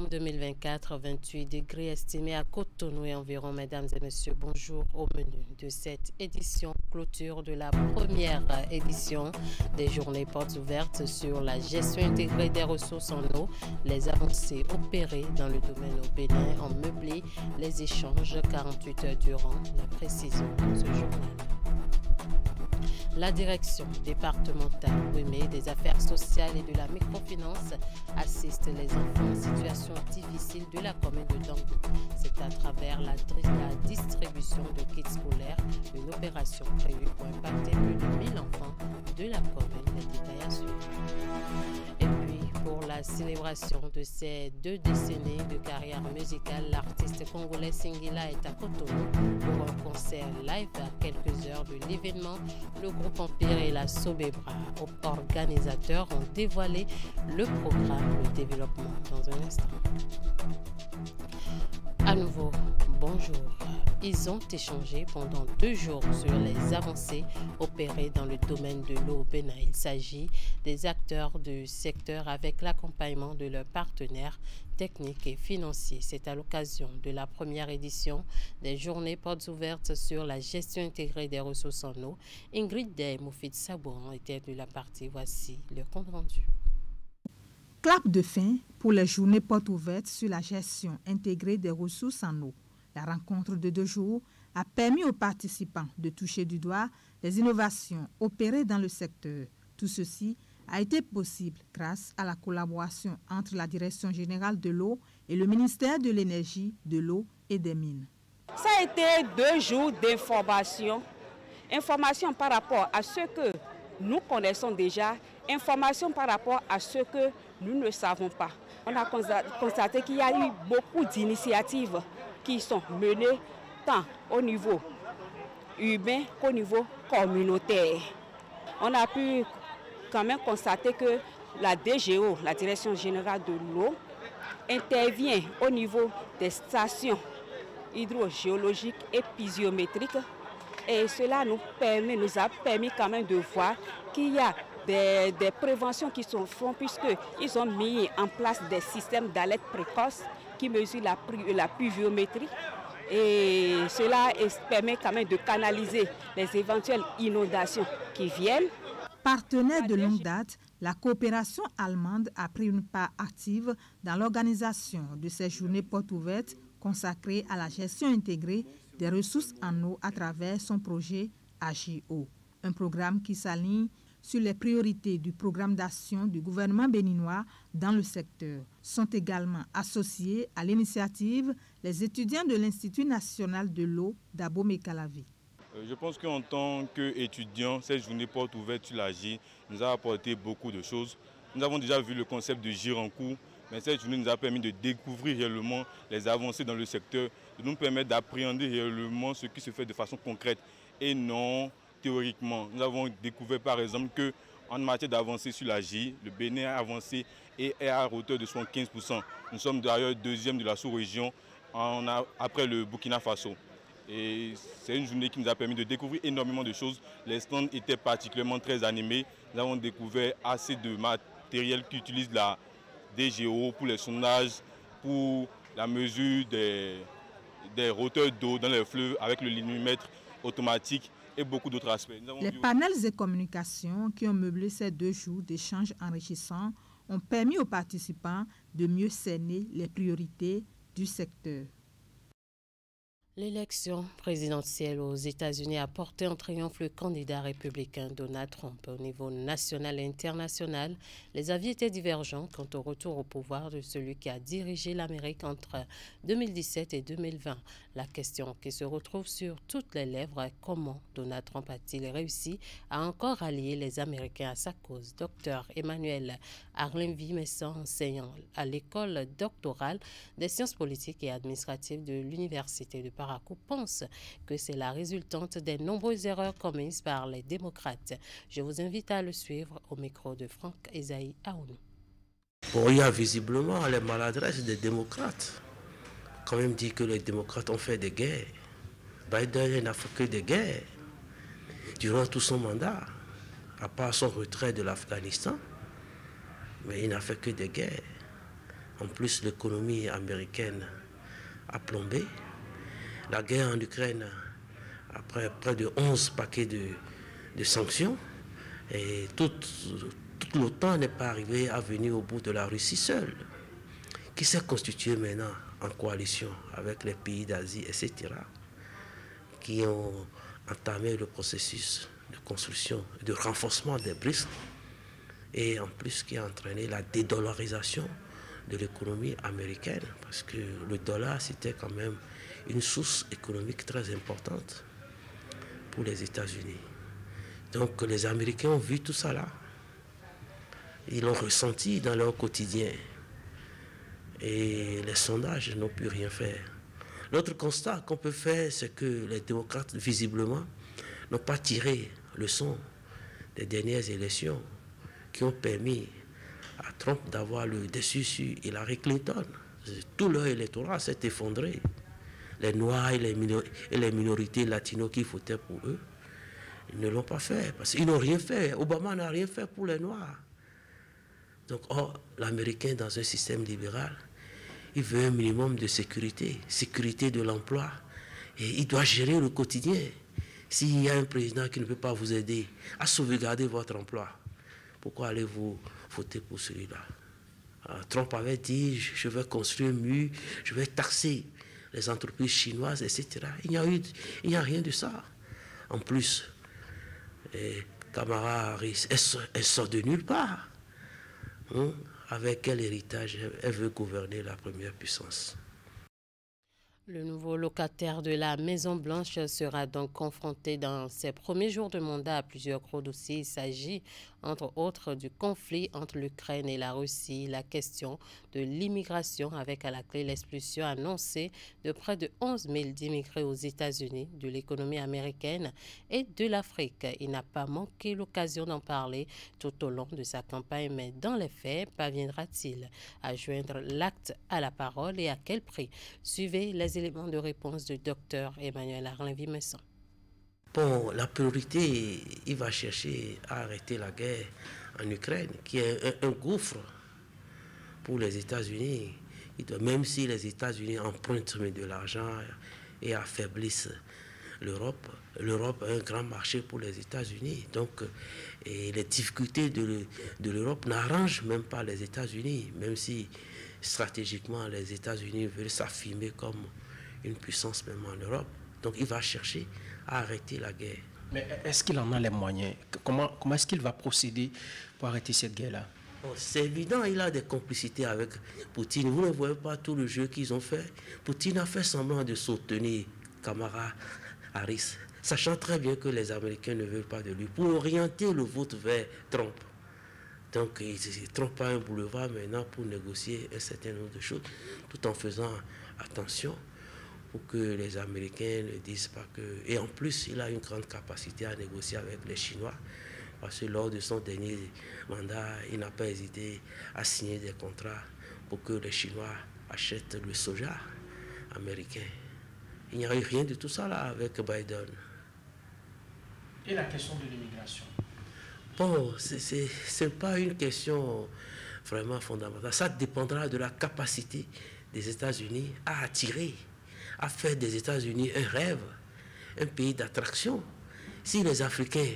2024, 28 degrés estimés à Cotonou et environ. Mesdames et messieurs, bonjour au menu de cette édition, clôture de la première édition des journées portes ouvertes sur la gestion intégrée des ressources en eau, les avancées opérées dans le domaine au Bénin en meublé, les échanges 48 heures durant, la précision de ce journal. La direction départementale des affaires sociales et de la microfinance assiste les enfants en situation difficile de la commune de Dangou. C'est à travers la distribution de kits scolaires, une opération prévue pour impacter plus de 1000 enfants de la commune. Les détails à suivre. Et puis, pour la célébration de ces 2 décennies de carrière musicale, l'artiste congolais Singila est à Cotonou pour un concert live à quelques heures de l'événement. Le groupe Empire et la Sobebra, organisateurs, ont dévoilé le programme, le développement dans un instant. À nouveau, bonjour. Ils ont échangé pendant 2 jours sur les avancées opérées dans le domaine de l'eau au Bénin. Il s'agit des acteurs du secteur avec l'accompagnement de leurs partenaires techniques et financiers. C'est à l'occasion de la première édition des journées portes ouvertes sur la gestion intégrée des ressources en eau. Ingrid Day et Moufid Sabouran étaient de la partie. Voici le compte rendu. Clap de fin pour les journées portes ouvertes sur la gestion intégrée des ressources en eau. La rencontre de 2 jours a permis aux participants de toucher du doigt les innovations opérées dans le secteur. Tout ceci a été possible grâce à la collaboration entre la Direction générale de l'eau et le ministère de l'Énergie, de l'eau et des mines. Ça a été 2 jours d'information. Information par rapport à ce que nous connaissons déjà, information par rapport à ce que nous ne savons pas. On a constaté qu'il y a eu beaucoup d'initiatives qui sont menées tant au niveau urbain qu'au niveau communautaire. On a pu quand même constater que la DGO, la Direction générale de l'eau, intervient au niveau des stations hydrogéologiques et physiométriques. Et cela nous a permis quand même de voir qu'il y a des préventions qui sont faites puisqu'ils ont mis en place des systèmes d'alerte précoce qui mesurent la pluviométrie. Et cela permet quand même de canaliser les éventuelles inondations qui viennent. Partenaire de longue date, la coopération allemande a pris une part active dans l'organisation de ces journées portes ouvertes consacrées à la gestion intégrée des ressources en eau à travers son projet AGO, un programme qui s'aligne sur les priorités du programme d'action du gouvernement béninois dans le secteur. Sont également associés à l'initiative les étudiants de l'Institut national de l'eau d'Abomey-Calavi. Je pense qu'en tant qu'étudiants, cette journée porte ouverte sur l'AGI nous a apporté beaucoup de choses. Nous avons déjà vu le concept de GIR en cours, mais cette journée nous a permis de découvrir réellement les avancées dans le secteur, de nous permettre d'appréhender réellement ce qui se fait de façon concrète et non théoriquement. Nous avons découvert par exemple qu'en matière d'avancée sur l'AGI, le Bénin a avancé et est à hauteur de 75%. Nous sommes d'ailleurs 2e de la sous-région après le Burkina Faso. Et c'est une journée qui nous a permis de découvrir énormément de choses. Les stands étaient particulièrement très animés. Nous avons découvert assez de matériel qui utilise la DGO pour les sondages, pour la mesure des hauteurs d'eau dans les fleuves avec le linomètre automatique et beaucoup d'autres aspects. Les panels et communications qui ont meublé ces 2 jours d'échanges enrichissants ont permis aux participants de mieux cerner les priorités du secteur. L'élection présidentielle aux États-Unis a porté en triomphe le candidat républicain Donald Trump. Au niveau national et international, les avis étaient divergents quant au retour au pouvoir de celui qui a dirigé l'Amérique entre 2017 et 2020. La question qui se retrouve sur toutes les lèvres est comment Donald Trump a-t-il réussi à encore allier les Américains à sa cause? Dr Emmanuel Arlenvi-Messan, enseignant à l'école doctorale des sciences politiques et administratives de l'Université de Paris, pense que c'est la résultante des nombreuses erreurs commises par les démocrates. Je vous invite à le suivre au micro de Franck Esaïe Aounou. Bon, il y a visiblement les maladresses des démocrates. Quand même dit que les démocrates ont fait des guerres. Biden n'a fait que des guerres durant tout son mandat, à part son retrait de l'Afghanistan. Mais il n'a fait que des guerres. En plus, l'économie américaine a plombé. La guerre en Ukraine, après près de 11 paquets de sanctions, et toute l'OTAN n'est pas arrivée à venir au bout de la Russie seule, qui s'est constituée maintenant en coalition avec les pays d'Asie, etc., qui ont entamé le processus de construction, de renforcement des BRICS, et en plus qui a entraîné la dédollarisation de l'économie américaine, parce que le dollar, c'était quand même une source économique très importante pour les États-Unis. Donc les Américains ont vu tout ça là. Ils l'ont ressenti dans leur quotidien. Et les sondages n'ont pu rien faire. L'autre constat qu'on peut faire, c'est que les démocrates, visiblement, n'ont pas tiré leçon des dernières élections qui ont permis à Trump d'avoir le dessus sur Hillary Clinton. Tout leur électorat s'est effondré. Les Noirs et les minorités latino qui votaient pour eux, ils ne l'ont pas fait parce qu'ils n'ont rien fait. Obama n'a rien fait pour les Noirs. Donc, l'Américain dans un système libéral, il veut un minimum de sécurité, sécurité de l'emploi, et il doit gérer le quotidien. S'il y a un président qui ne peut pas vous aider à sauvegarder votre emploi, pourquoi allez-vous voter pour celui-là? Trump avait dit, je vais construire un mur, je vais taxer les entreprises chinoises, etc. Il n'y a rien de ça. En plus, Kamala Harris, elle sort de nulle part. Avec quel héritage elle veut gouverner la première puissance? Le nouveau locataire de la Maison-Blanche sera donc confronté dans ses premiers jours de mandat à plusieurs gros dossiers. Il s'agit, entre autres, du conflit entre l'Ukraine et la Russie, la question de l'immigration avec à la clé l'expulsion annoncée de près de 11 000 d'immigrés aux États-Unis, de l'économie américaine et de l'Afrique. Il n'a pas manqué l'occasion d'en parler tout au long de sa campagne, mais dans les faits, parviendra-t-il à joindre l'acte à la parole et à quel prix? Suivez les éléments de réponse du docteur Emmanuel Arlin-Vimesson. Bon, la priorité, il va chercher à arrêter la guerre en Ukraine, qui est un gouffre pour les États-Unis. Même si les États-Unis empruntent de l'argent et affaiblissent l'Europe, l'Europe est un grand marché pour les États-Unis. Donc, et les difficultés de l'Europe n'arrangent même pas les États-Unis, même si stratégiquement les États-Unis veulent s'affirmer comme une puissance même en Europe. Donc il va chercher à arrêter la guerre. Mais est-ce qu'il en a les moyens? Comment est-ce qu'il va procéder pour arrêter cette guerre-là? Bon, c'est évident, il a des complicités avec Poutine. Vous ne voyez pas tout le jeu qu'ils ont fait. Poutine a fait semblant de soutenir Kamala Harris, sachant très bien que les Américains ne veulent pas de lui, pour orienter le vote vers Trump. Donc, Trump a un boulevard maintenant pour négocier un certain nombre de choses, tout en faisant attention pour que les Américains ne disent pas que... Et en plus, il a une grande capacité à négocier avec les Chinois, parce que lors de son dernier mandat, il n'a pas hésité à signer des contrats pour que les Chinois achètent le soja américain. Il n'y a eu rien de tout ça là avec Biden. Et la question de l'immigration? Bon, ce n'est pas une question vraiment fondamentale. Ça dépendra de la capacité des États-Unis à attirer, à faire des États-Unis un rêve, un pays d'attraction. Si les Africains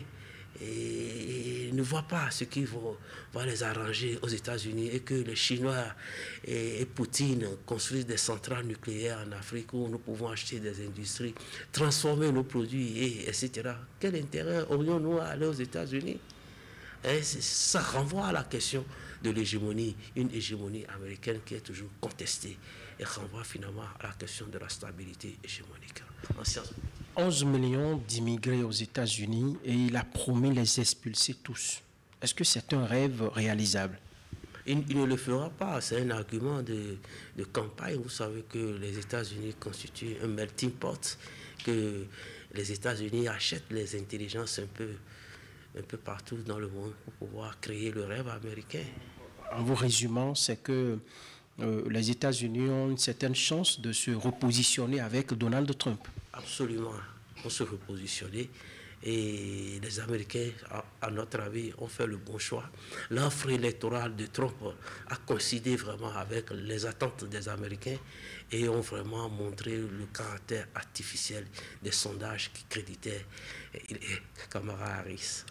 ne voient pas ce qui va les arranger aux États-Unis et que les Chinois et Poutine construisent des centrales nucléaires en Afrique où nous pouvons acheter des industries, transformer nos produits, etc., quel intérêt aurions-nous à aller aux États-Unis? Ça renvoie à la question de l'hégémonie, une hégémonie américaine qui est toujours contestée, et renvoie finalement à la question de la stabilité hégémonique. 11 millions d'immigrés aux États-Unis et il a promis les expulser tous. Est-ce que c'est un rêve réalisable? Il ne le fera pas, c'est un argument de campagne. Vous savez que les États-Unis constituent un melting pot, que les États-Unis achètent les intelligences un peu partout dans le monde pour pouvoir créer le rêve américain. En vous résumant, c'est que les États-Unis ont une certaine chance de se repositionner avec Donald Trump. Absolument, on se repositionner Et les Américains, à notre avis, ont fait le bon choix. L'offre électorale de Trump a coïncidé vraiment avec les attentes des Américains et ont vraiment montré le caractère artificiel des sondages qui créditaient Kamala Harris.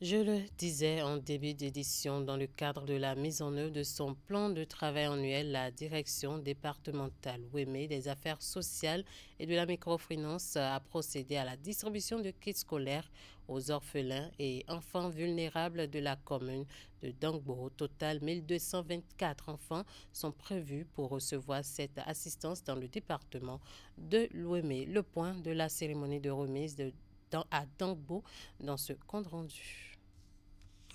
Je le disais en début d'édition, dans le cadre de la mise en œuvre de son plan de travail annuel, la direction départementale Ouémé des affaires sociales et de la microfinance a procédé à la distribution de kits scolaires aux orphelins et enfants vulnérables de la commune de Dangbo. Au total, 1224 enfants sont prévus pour recevoir cette assistance dans le département de l'Ouémé. Le point de la cérémonie de remise à Dangbo dans ce compte rendu.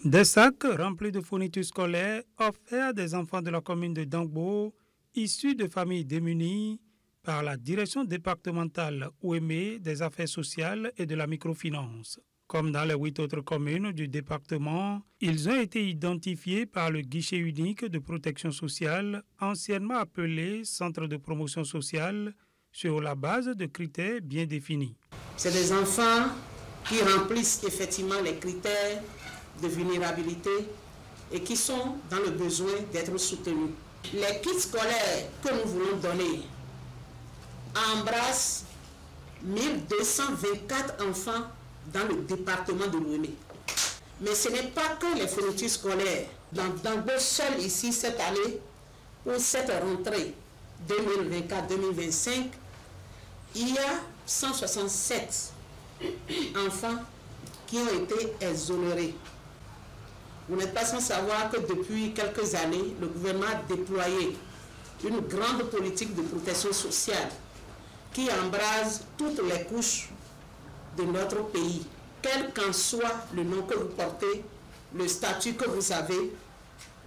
Des sacs remplis de fournitures scolaires offerts à des enfants de la commune de Dangbo, issus de familles démunies, par la direction départementale Ouémé des affaires sociales et de la microfinance. Comme dans les 8 autres communes du département, ils ont été identifiés par le guichet unique de protection sociale, anciennement appelé Centre de promotion sociale, sur la base de critères bien définis. C'est des enfants qui remplissent effectivement les critères de vulnérabilité et qui sont dans le besoin d'être soutenus. Les kits scolaires que nous voulons donner embrassent 1224 enfants dans le département de l'Ouémé. Mais ce n'est pas que les fournitures scolaires. Dans Dangbo seul ici cette année, pour cette rentrée 2024-2025, il y a 167 enfants qui ont été exonérés. Vous n'êtes pas sans savoir que depuis quelques années, le gouvernement a déployé une grande politique de protection sociale qui embrase toutes les couches de notre pays. Quel qu'en soit le nom que vous portez, le statut que vous avez,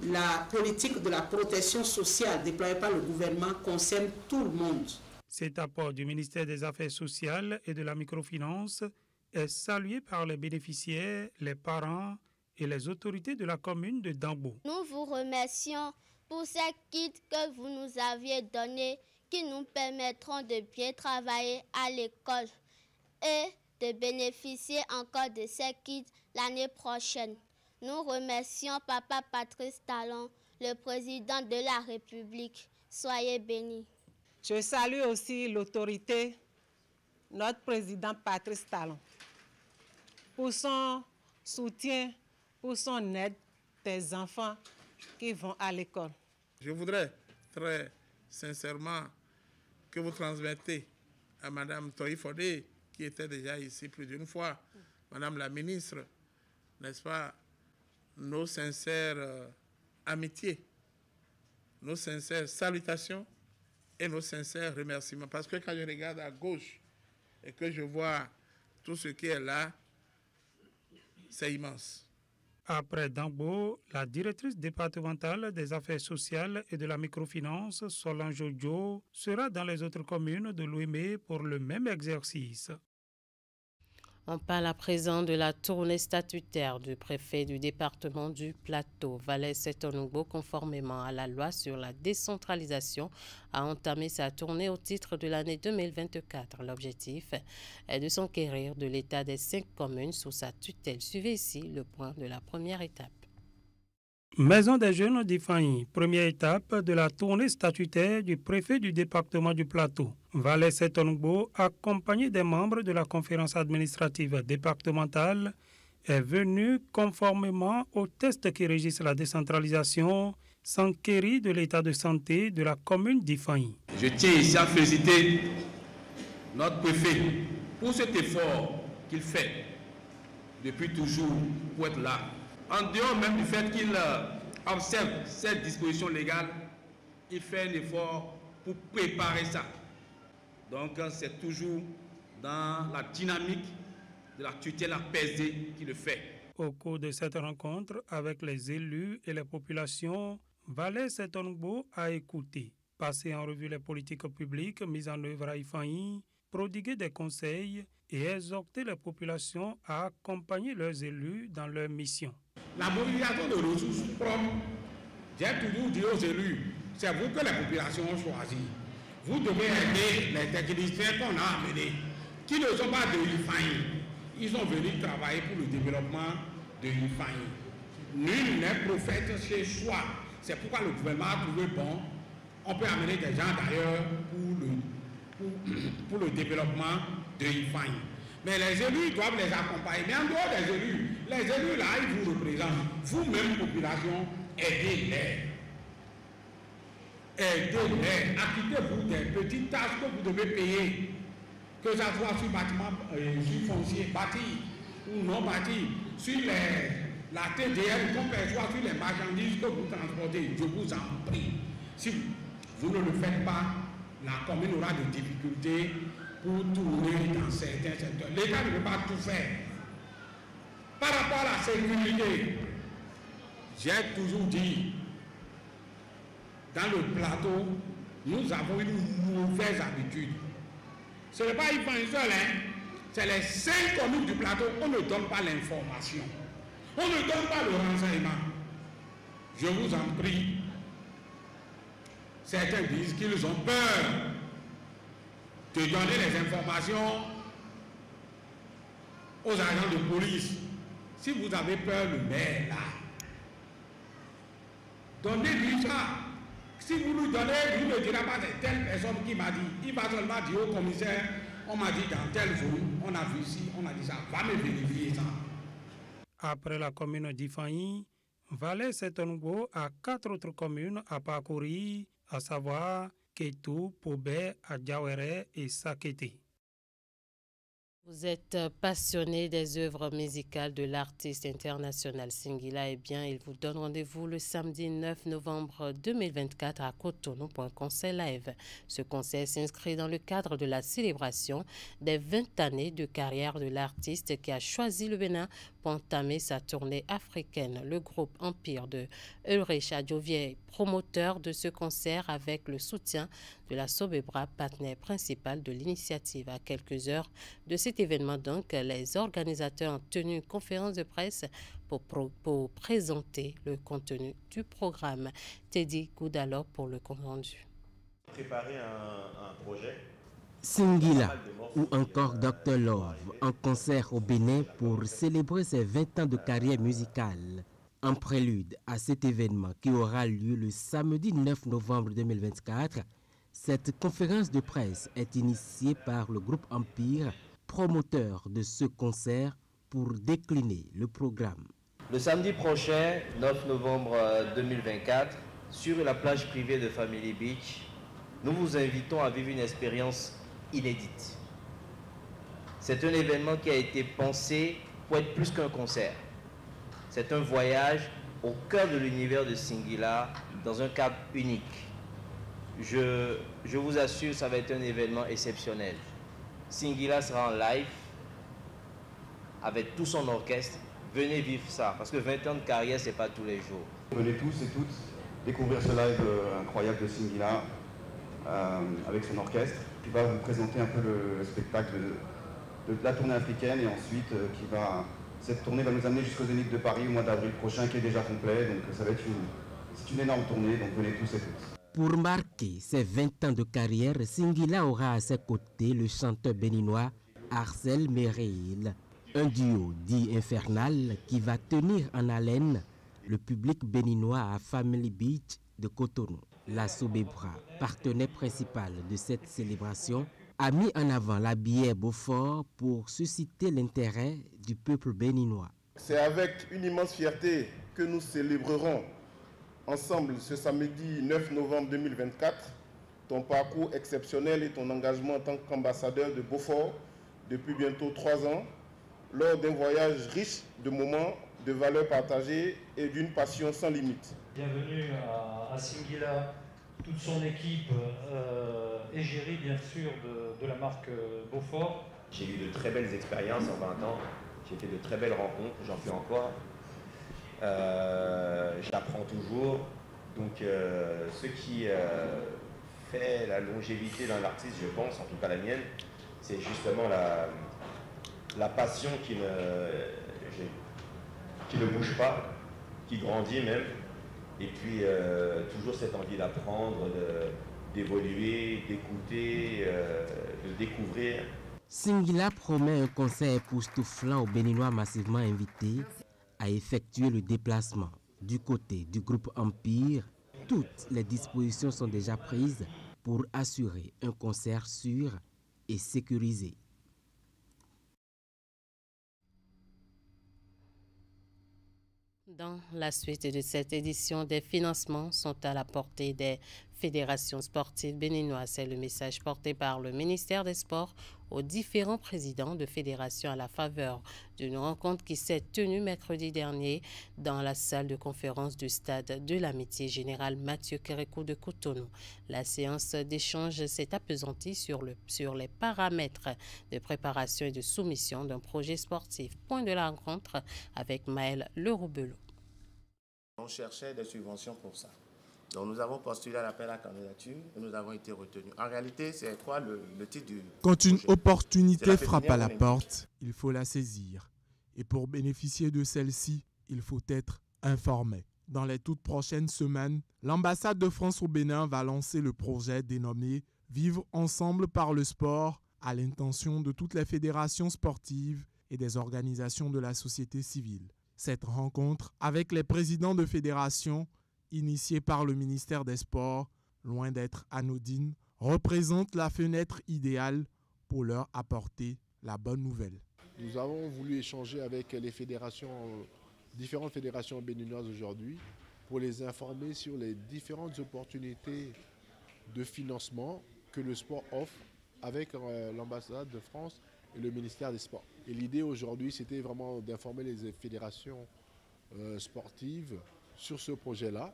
la politique de la protection sociale déployée par le gouvernement concerne tout le monde. Cet apport du ministère des Affaires sociales et de la microfinance est salué par les bénéficiaires, les parents et les autorités de la commune de Dangbo. Nous vous remercions pour ces kits que vous nous aviez donnés qui nous permettront de bien travailler à l'école et de bénéficier encore de ces kits l'année prochaine. Nous remercions Papa Patrice Talon, le président de la République. Soyez bénis. Je salue aussi l'autorité, notre président Patrice Talon, pour son soutien, pour son aide des enfants qui vont à l'école. Je voudrais très sincèrement que vous transmettez à Mme Toyi Fodé, qui était déjà ici plus d'une fois, Madame la ministre, n'est-ce pas, nos sincères amitiés, nos sincères salutations et nos sincères remerciements. Parce que quand je regarde à gauche et que je vois tout ce qui est là, c'est immense. Après Dangbo, la directrice départementale des affaires sociales et de la microfinance, Solange Jojo, sera dans les autres communes de l'Ouémé pour le même exercice. On parle à présent de la tournée statutaire du préfet du département du Plateau. Valais Setonugbo, conformément à la loi sur la décentralisation, a entamé sa tournée au titre de l'année 2024. L'objectif est de s'enquérir de l'état des 5 communes sous sa tutelle. Suivez ici le point de la première étape. Maison des jeunes d'Ifaï, première étape de la tournée statutaire du préfet du département du Plateau. Valais Setonugbo, accompagné des membres de la conférence administrative départementale, est venu conformément aux tests qui régissent la décentralisation, s'enquérir de l'état de santé de la commune d'Ifaï. Je tiens ici à féliciter notre préfet pour cet effort qu'il fait depuis toujours pour être là. En dehors même du fait qu'il observe cette disposition légale, il fait un effort pour préparer ça. Donc c'est toujours dans la dynamique de la tutelle apaisée qu'il le fait. Au cours de cette rencontre avec les élus et les populations, Valais Setonugbo a écouté, passé en revue les politiques publiques mises en œuvre à Ifaï, prodiguer des conseils et exhorter les populations à accompagner leurs élus dans leur mission. La mobilisation de ressources propres, j'ai toujours dit aux élus, c'est vous que les populations ont choisi. Vous devez aider les techniciens qu'on a amenés, qui ne sont pas de l'IFAI. Ils sont venus travailler pour le développement de l'IFAI. Nul n'est prophète chez soi. C'est pourquoi le gouvernement a trouvé bon. On peut amener des gens d'ailleurs pour le développement de l'IFAI. Mais les élus doivent les accompagner. Mais en dehors des élus, les élus là, ils vous représentent. Vous-même, population, aidez-les. Aidez-les. Acquittez-vous des petites tâches que vous devez payer. Que ça soit sur bâtiment, sur foncier, bâti ou non bâti, sur la TDL qu'on perçoit sur les marchandises que vous transportez. Je vous en prie. Si vous ne le faites pas, la commune aura des difficultés pour tourner dans certains secteurs. L'État ne peut pas tout faire. Par rapport à la sécurité, j'ai toujours dit, dans le plateau, nous avons une mauvaise habitude. Ce n'est pas Yvan seul, c'est les 5 communes du plateau, on ne donne pas l'information. On ne donne pas le renseignement. Je vous en prie. Certains disent qu'ils ont peur de donner les informations aux agents de police. Si vous avez peur, le maire là, donnez-lui ça. Si vous lui donnez, lui ne dira pas c'est telle personne qui m'a dit. Il va seulement dire au commissaire, on m'a dit dans telle zone, on a vu ici, on a dit ça, va me vérifier ça. Après la commune d'Ifaï, Valais Setongo a 4 autres communes à parcourir, à savoir Kétou, Pobé, Adjawere et Sakete. Vous êtes passionné des œuvres musicales de l'artiste international Singila, eh bien, il vous donne rendez-vous le samedi 9 novembre 2024 à Cotonou pour un concert live. Ce concert s'inscrit dans le cadre de la célébration des 20 années de carrière de l'artiste qui a choisi le Bénin pour entamer sa tournée africaine. Le groupe Empire de Ulrich Adjovier, promoteur de ce concert avec le soutien de la Sobebra, partenaire principal de l'initiative. À quelques heures de cet événement, donc, les organisateurs ont tenu une conférence de presse pour présenter le contenu du programme. Teddy Goudalor pour le compte rendu. Préparer un projet. Singila ou encore Dr Love en concert au Bénin pour célébrer ses 20 ans de carrière musicale. En prélude à cet événement qui aura lieu le samedi 9 novembre 2024, cette conférence de presse est initiée par le groupe Empire, promoteur de ce concert, pour décliner le programme. Le samedi prochain, 9 novembre 2024, sur la plage privée de Family Beach, nous vous invitons à vivre une expérience inédite. C'est un événement qui a été pensé pour être plus qu'un concert. C'est un voyage au cœur de l'univers de Singila dans un cadre unique. Je vous assure, ça va être un événement exceptionnel. Singila sera en live avec tout son orchestre. Venez vivre ça, parce que 20 ans de carrière, c'est pas tous les jours. Venez tous et toutes découvrir ce live incroyable de Singila avec son orchestre, qui va vous présenter un peu le spectacle de la tournée africaine, et ensuite cette tournée va nous amener jusqu'au Zénith de Paris au mois d'avril prochain, qui est déjà complet. Donc ça va être une énorme tournée, donc venez tous et toutes. Pour marquer ses 20 ans de carrière, Singila aura à ses côtés le chanteur béninois Arcel Mereil, un duo dit infernal qui va tenir en haleine le public béninois à Family Beach de Cotonou. La Sobebra, partenaire principal de cette célébration, a mis en avant la bière Beaufort pour susciter l'intérêt du peuple béninois. C'est avec une immense fierté que nous célébrerons ensemble ce samedi 9 novembre 2024 ton parcours exceptionnel et ton engagement en tant qu'ambassadeur de Beaufort depuis bientôt 3 ans, lors d'un voyage riche de moments, de valeurs partagées et d'une passion sans limite. Bienvenue à Singila, toute son équipe, égérie bien sûr de la marque Beaufort. J'ai eu de très belles expériences en 20 ans, j'ai fait de très belles rencontres, j'en fais encore. J'apprends toujours, donc ce qui fait la longévité d'un artiste, je pense, en tout cas la mienne, c'est justement la passion qui ne bouge pas, qui grandit même, et puis toujours cette envie d'apprendre, d'évoluer, d'écouter, de découvrir. Singila promet un concert époustouflant aux Béninois massivement invités à effectuer le déplacement. Du côté du groupe Empire, toutes les dispositions sont déjà prises pour assurer un concert sûr et sécurisé. Dans la suite de cette édition, des financements sont à la portée des fédérations sportives béninoises. C'est le message porté par le ministère des Sports aux différents présidents de fédérations à la faveur d'une rencontre qui s'est tenue mercredi dernier dans la salle de conférence du stade de l'Amitié général Mathieu Kérékou de Cotonou. La séance d'échange s'est appesantie sur les paramètres de préparation et de soumission d'un projet sportif. Point de la rencontre avec Maël Leroubelot. On cherchait des subventions pour ça. Donc nous avons postulé à l'appel à candidature et nous avons été retenus. En réalité, c'est quoi le titre du Quand une projet? opportunité frappe à la porte, il faut la saisir. Et pour bénéficier de celle-ci, il faut être informé. Dans les toutes prochaines semaines, l'ambassade de France au Bénin va lancer le projet dénommé « Vivre ensemble par le sport » à l'intention de toutes les fédérations sportives et des organisations de la société civile. Cette rencontre avec les présidents de fédérations, initiée par le ministère des Sports, loin d'être anodine, représente la fenêtre idéale pour leur apporter la bonne nouvelle. Nous avons voulu échanger avec les fédérations, différentes fédérations béninoises aujourd'hui, pour les informer sur les différentes opportunités de financement que le sport offre avec l'ambassade de France et le ministère des Sports. Et l'idée aujourd'hui, c'était vraiment d'informer les fédérations sportives sur ce projet-là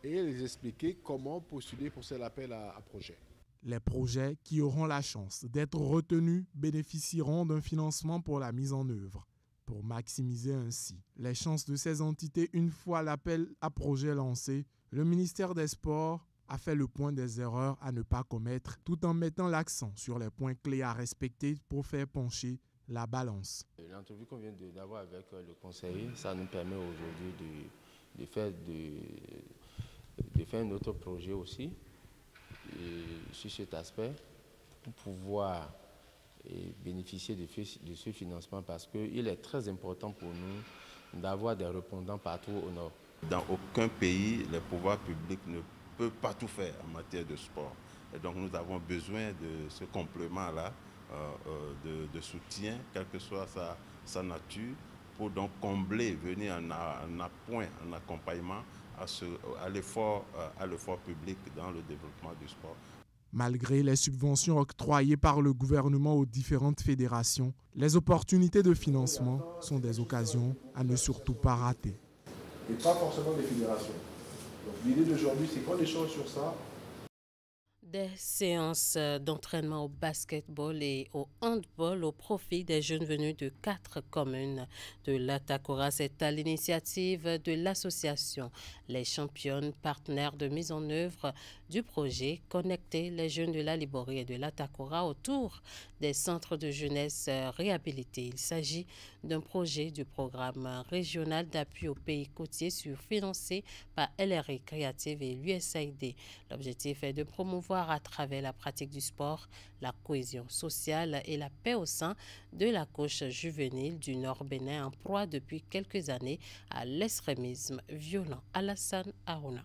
et les expliquer comment postuler pour cet appel à projet. Les projets qui auront la chance d'être retenus bénéficieront d'un financement pour la mise en œuvre, pour maximiser ainsi les chances de ces entités. Une fois l'appel à projet lancé, le ministère des Sports a fait le point des erreurs à ne pas commettre, tout en mettant l'accent sur les points clés à respecter pour faire pencher la balance. L'entrevue qu'on vient d'avoir avec le conseiller, ça nous permet aujourd'hui de faire un autre projet aussi sur cet aspect pour pouvoir bénéficier de ce financement parce qu'il est très important pour nous d'avoir des répondants partout au nord. Dans aucun pays, les pouvoirs publics ne peuvent pas tout faire en matière de sport. Et donc nous avons besoin de ce complément-là de soutien, quelle que soit sa nature, pour donc combler, venir en appoint, en accompagnement à l'effort public dans le développement du sport. Malgré les subventions octroyées par le gouvernement aux différentes fédérations, les opportunités de financement sont des occasions à ne surtout pas rater. Et pas forcément des fédérations. Donc l'idée d'aujourd'hui, c'est qu'on échange sur ça. Des séances d'entraînement au basketball et au handball au profit des jeunes venus de 4 communes de l'Atakora. C'est à l'initiative de l'association Les Championnes, partenaires de mise en œuvre du projet Connecter les jeunes de la Liborie et de l'Atakora autour des centres de jeunesse réhabilités. Il s'agit d'un projet du programme régional d'appui aux pays côtiers financé par LRI Creative et l'USAID. L'objectif est de promouvoir à travers la pratique du sport, la cohésion sociale et la paix au sein de la couche juvénile du Nord Bénin en proie depuis quelques années à l'extrémisme violent. Alassane Aouna.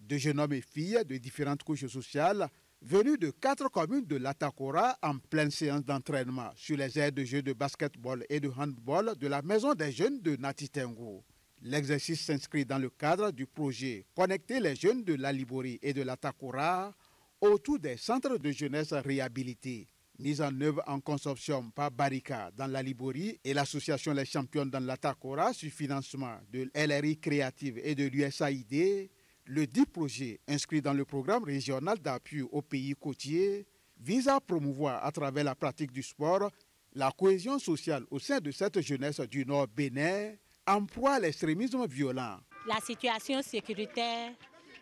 De jeunes hommes et filles de différentes couches sociales venus de 4 communes de l'Atakora en pleine séance d'entraînement sur les aires de jeux de basketball et de handball de la Maison des Jeunes de Natitengo. L'exercice s'inscrit dans le cadre du projet Connecter les jeunes de la Liborie et de l'Atakora autour des centres de jeunesse réhabilités, mis en œuvre en consortium par Barika dans la Liborie et l'association Les Championnes dans l'Atakora sur financement de LRI Creative et de l'USAID. Le dit projet, inscrit dans le programme régional d'appui aux pays côtiers, vise à promouvoir à travers la pratique du sport la cohésion sociale au sein de cette jeunesse du Nord Bénin, en proie à l'extrémisme violent. La situation sécuritaire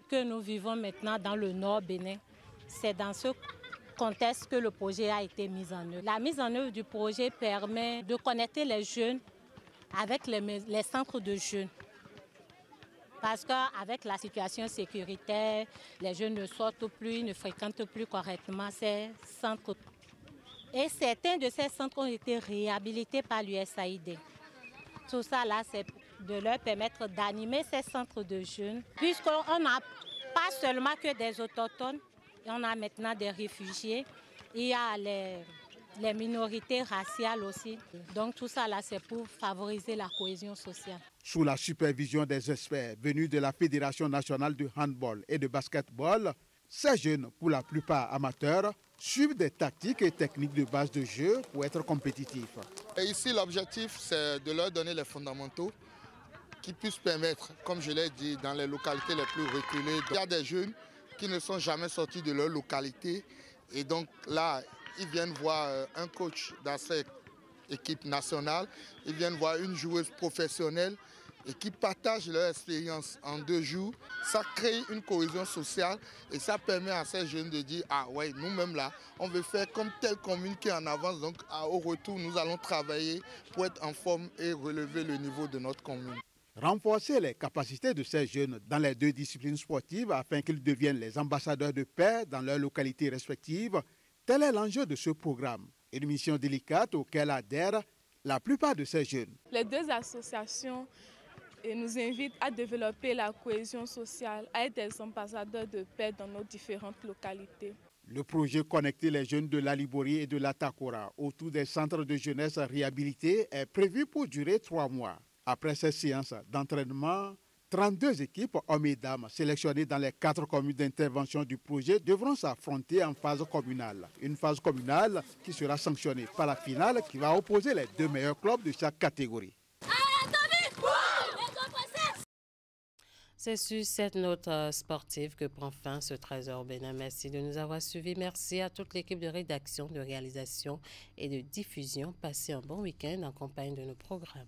que nous vivons maintenant dans le Nord Bénin, c'est dans ce contexte que le projet a été mis en œuvre. La mise en œuvre du projet permet de connecter les jeunes avec les centres de jeunes. Parce qu'avec la situation sécuritaire, les jeunes ne sortent plus, ne fréquentent plus correctement ces centres Et certains de ces centres ont été réhabilités par l'USAID. Tout ça là, c'est de leur permettre d'animer ces centres de jeunes, puisqu'on n'a pas seulement que des autochtones, on a maintenant des réfugiés, il y a les minorités raciales aussi. Donc tout ça là, c'est pour favoriser la cohésion sociale. Sous la supervision des experts venus de la Fédération nationale de handball et de basketball, ces jeunes, pour la plupart amateurs, suivent des tactiques et techniques de base de jeu pour être compétitifs. Et ici, l'objectif, c'est de leur donner les fondamentaux qui puissent permettre, comme je l'ai dit, dans les localités les plus reculées. Il y a des jeunes qui ne sont jamais sortis de leur localité et donc là, ils viennent voir un coach dans cette équipe nationale, ils viennent voir une joueuse professionnelle et qui partagent leur expérience en 2 jours. Ça crée une cohésion sociale et ça permet à ces jeunes de dire « Ah ouais, nous-mêmes là, on veut faire comme telle commune qui est en avance, donc au retour, nous allons travailler pour être en forme et relever le niveau de notre commune. » Renforcer les capacités de ces jeunes dans les 2 disciplines sportives afin qu'ils deviennent les ambassadeurs de paix dans leurs localités respectives, tel est l'enjeu de ce programme. Une mission délicate auquel adhèrent la plupart de ces jeunes. Les 2 associations nous invitent à développer la cohésion sociale, à être des ambassadeurs de paix dans nos différentes localités. Le projet Connecter les jeunes de la Liborie et de la Takora autour des centres de jeunesse réhabilités est prévu pour durer 3 mois. Après ces séances d'entraînement, 32 équipes hommes et dames sélectionnées dans les 4 communes d'intervention du projet devront s'affronter en phase communale. Une phase communale qui sera sanctionnée par la finale qui va opposer les 2 meilleurs clubs de chaque catégorie. C'est sur cette note sportive que prend fin ce Trésor Bénin. Merci de nous avoir suivis. Merci à toute l'équipe de rédaction, de réalisation et de diffusion. Passez un bon week-end en compagnie de nos programmes.